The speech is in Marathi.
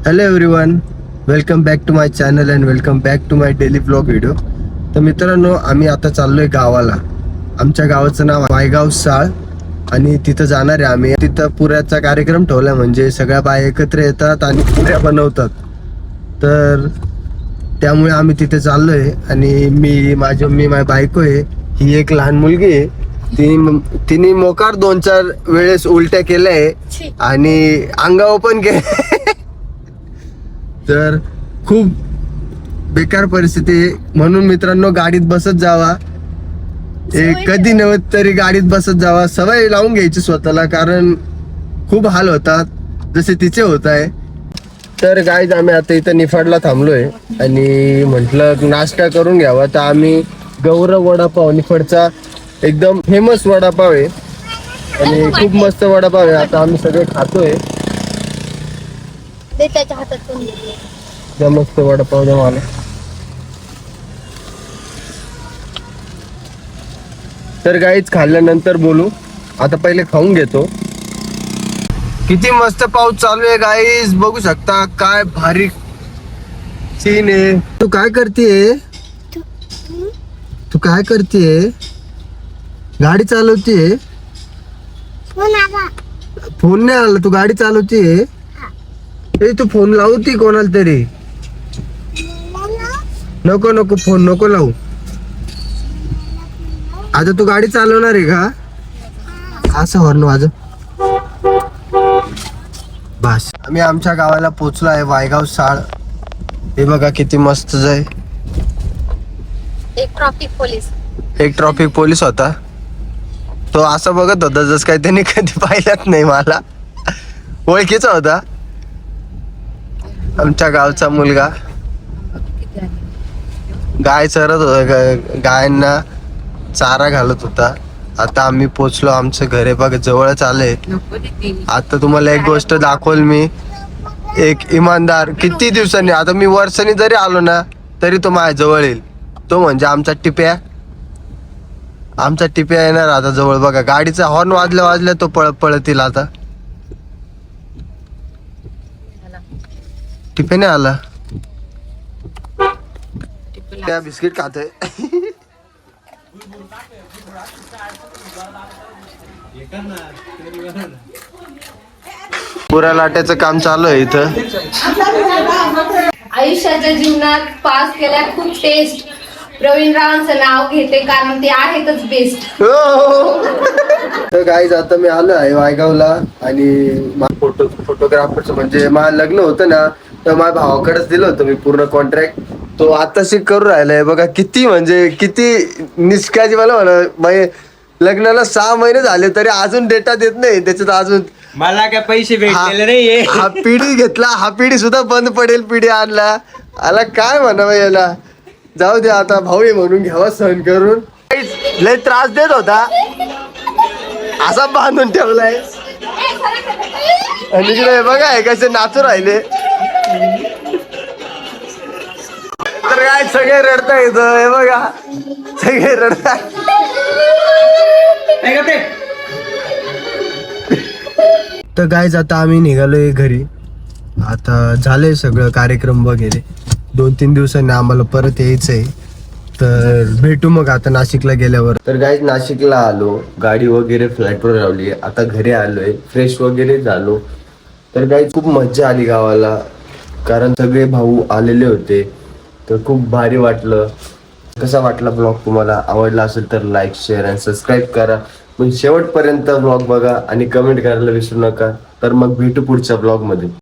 Hello everyone, welcome back to my channel and welcome back to my daily blog video. तर मित्रांनो, आम्ही आता चाललोय गावाला. आमच्या गावाचं नाव वायगाव साळ आणि तिथं जाणार आहे आम्ही. तिथं पुऱ्याचा कार्यक्रम ठेवला, म्हणजे सगळ्या बाया एकत्र येतात आणि पुऱ्या बनवतात. तर त्यामुळे आम्ही तिथे चाललोय आणि माझी बायको आहे, ही एक लहान मुलगी आहे. तिने मोकार 2-4 वेळेस उलट्या केल्याय आणि अंगावर पण केले. तर खूप बेकार परिस्थिती आहे. म्हणून मित्रांनो, गाडीत बसत जावा. कधी नव्हत तरी गाडीत बसत जावा. सवय लावून घ्यायची स्वतःला, कारण खूप हाल होतात जसे तिचे होत आहे. तर गाईज, आम्ही आता इथं निफाडला थांबलोय आणि म्हटलं नाश्ता करून घ्यावा. तर आम्ही गौरव वडापाव, निफाडचा एकदम फेमस वडापाव आहे आणि खूप मस्त वडापाव आहे. आता आम्ही सगळे खातोय. त्याच्या हातात मस्त वडापाव द्या मला. तर गाईच, खाल्ल्यानंतर बोलू. आता पहिले खाऊन घेतो. किती मस्त पाऊस चालू आहे गाईज, बघू शकता. काय भारी सीन आहे. तू काय करतेय? गाडी चालवतीये? फोन नाही आला, तू गाडी चालवतीये? तू फोन लावती कोणाला तरी. नको फोन नको लावू. आता तू गाडी चालवणार आहे का? असं हॉर्न वाजव. बस, आम्ही आमच्या गावाला पोहोचलो आहे, वायगाव साळ. हे बघा किती मस्त आहे. एक ट्रॅफिक पोलीस होता. तो असं बघत होता जस काही त्याने कधी पाहिलंच नाही मला. ओळखीचा होता आमच्या गावचा मुलगा. गाय चरत होता, गायांना चारा घालत होता. आता आम्ही पोचलो, आमचं घर आहे बघ, जवळच आलंय. आता तुम्हाला एक गोष्ट दाखवल मी. एक इमानदार किती दिवसांनी, आता मी वर्षांनी जरी आलो ना तरी तो माझ्या जवळ येईल. तो म्हणजे आमचा टिप्या येणार आता जवळ. बघा, गाडीचा हॉर्न वाजल्या तो पळत येईल. आता टिप्या नाही आला. त्या बिस्किट खाते. पुऱ्या लाटायचं काम चालू आहे इथं. आयुष्याच्या जीवनात पास केल्या खूप टेस्ट. प्रवीण रावांचं नाव घेते कारण ते आहेतच बेस्ट. तर गाईज, आता मी आलो आहे वायगावला आणि फोटोग्राफरचं म्हणजे माझं लग्न होतं ना, तर माझ्या भावाकडेच दिलं होतं मी पूर्ण कॉन्ट्रॅक्ट. तो आताशी करू राहिलाय. बघा किती निष्काळजी. मला म्हणा, लग्नाला 6 महिने झाले तरी अजून डेटा देत नाही. त्याच्यात अजून मला काय पैसे भेटलेले नाहीये. हा पिढी घेतला, हा पिढी सुद्धा बंद पडेल. पिढी आणला आला, काय म्हणावं याला. जाऊ दे, आता भाऊ आहे म्हणून घ्यावा सहन करून. लय त्रास देत होता, असा बांधून ठेवलाय. आणि इकडे बघा हे कसे नाचू राहिले. तर काय सगळे रडता येतं. हे बघा, सगळे रडता. तर गाईज, आता आम्ही निघालोय घरी. आता झालंय सगळं कार्यक्रम वगैरे. 2-3 दिवसांनी आम्हाला परत यायचंय. तर भेटू मग आता नाशिकला गेल्यावर. तर गाईज, नाशिकला आलो, गाडी वगैरे फ्लॅटवर लावली. आता घरी आलोय, फ्रेश वगैरे झालो. तर गाईज, खूप मज्जा आली गावाला, कारण सगळे भाऊ आलेले होते. तर खूप भारी वाटलं. कसा वाटला ब्लॉग? तुम्हाला आवडला असेल तर लाईक, शेअर आणि सबस्क्राईब करा. पण शेवटपर्यंत ब्लॉग बघा आणि कमेंट करायला विसरू नका. तर मग भेटू पुढच्या ब्लॉग मध्ये.